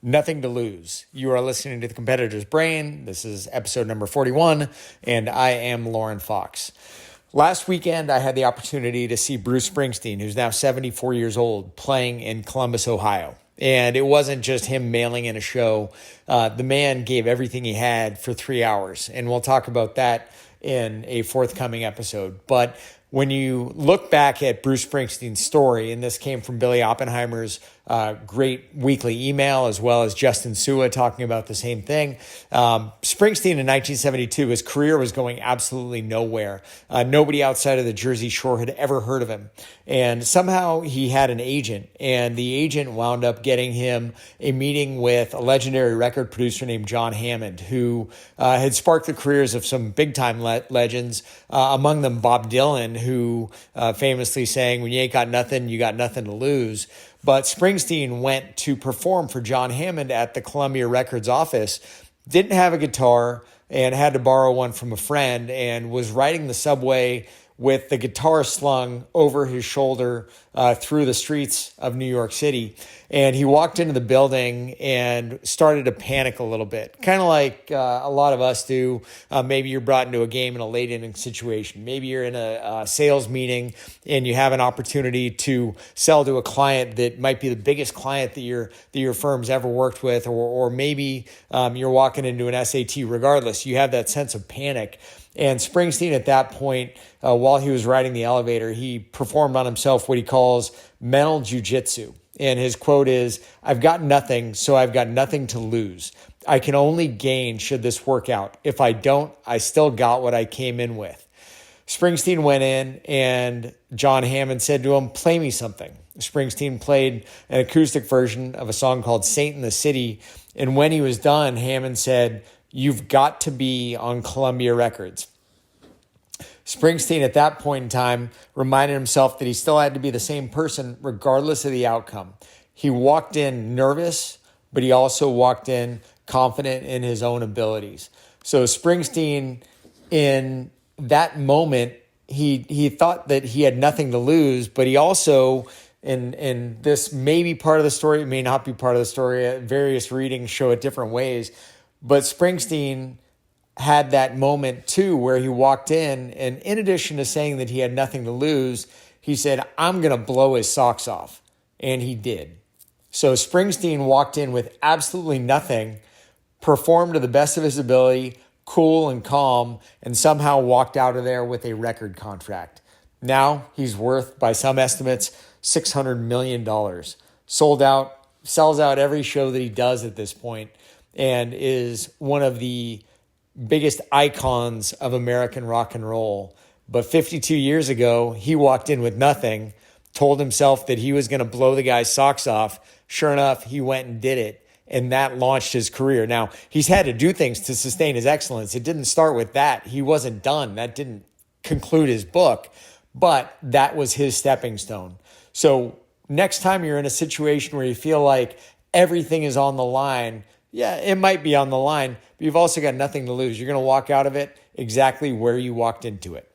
Nothing to lose. You are listening to The Competitor's Brain. This is episode number 41, and I am Lauren Fox. Last weekend, I had the opportunity to see Bruce Springsteen, who's now 74 years old, playing in Columbus, Ohio. And it wasn't just him mailing in a show. The man gave everything he had for 3 hours, and we'll talk about that in a forthcoming episode. But when you look back at Bruce Springsteen's story, and this came from Billy Oppenheimer's great weekly email, as well as Justin Sua talking about the same thing. Springsteen in 1972, his career was going absolutely nowhere. Nobody outside of the Jersey Shore had ever heard of him. And somehow he had an agent, and the agent wound up getting him a meeting with a legendary record producer named John Hammond, who had sparked the careers of some big-time legends, among them Bob Dylan, who famously sang, "When you ain't got nothing, you got nothing to lose." But Springsteen went to perform for John Hammond at the Columbia Records office, didn't have a guitar, and had to borrow one from a friend, and was riding the subway with the guitar slung over his shoulder through the streets of New York City. And he walked into the building and started to panic a little bit, kind of like a lot of us do. Maybe you're brought into a game in a late inning situation. Maybe you're in a sales meeting and you have an opportunity to sell to a client that might be the biggest client that your firm's ever worked with, or maybe you're walking into an SAT. Regardless, you have that sense of panic. And Springsteen at that point, while he was riding the elevator, he performed on himself what he calls mental jujitsu. And his quote is, "I've got nothing, so I've got nothing to lose. I can only gain should this work out. If I don't, I still got what I came in with." Springsteen went in and John Hammond said to him, "Play me something." Springsteen played an acoustic version of a song called "Saint in the City." And when he was done, Hammond said, "You've got to be on Columbia Records." Springsteen at that point in time reminded himself that he still had to be the same person regardless of the outcome. He walked in nervous, but he also walked in confident in his own abilities. So Springsteen, in that moment, he thought that he had nothing to lose, but he also, and this may be part of the story, it may not be part of the story, various readings show it different ways, but Springsteen had that moment too where he walked in, and in addition to saying that he had nothing to lose, he said, "I'm going to blow his socks off." And he did. So Springsteen walked in with absolutely nothing, performed to the best of his ability, cool and calm, and somehow walked out of there with a record contract. Now he's worth, by some estimates, $600 million. Sold out, sells out every show that he does at this point, and is one of the biggest icons of American rock and roll. But 52 years ago, he walked in with nothing, told himself that he was going to blow the guy's socks off. Sure enough, he went and did it, and that launched his career. Now, he's had to do things to sustain his excellence. It didn't start with that. He wasn't done. That didn't conclude his book, but that was his stepping stone. So next time you're in a situation where you feel like everything is on the line, yeah, it might be on the line, but you've also got nothing to lose. You're going to walk out of it exactly where you walked into it.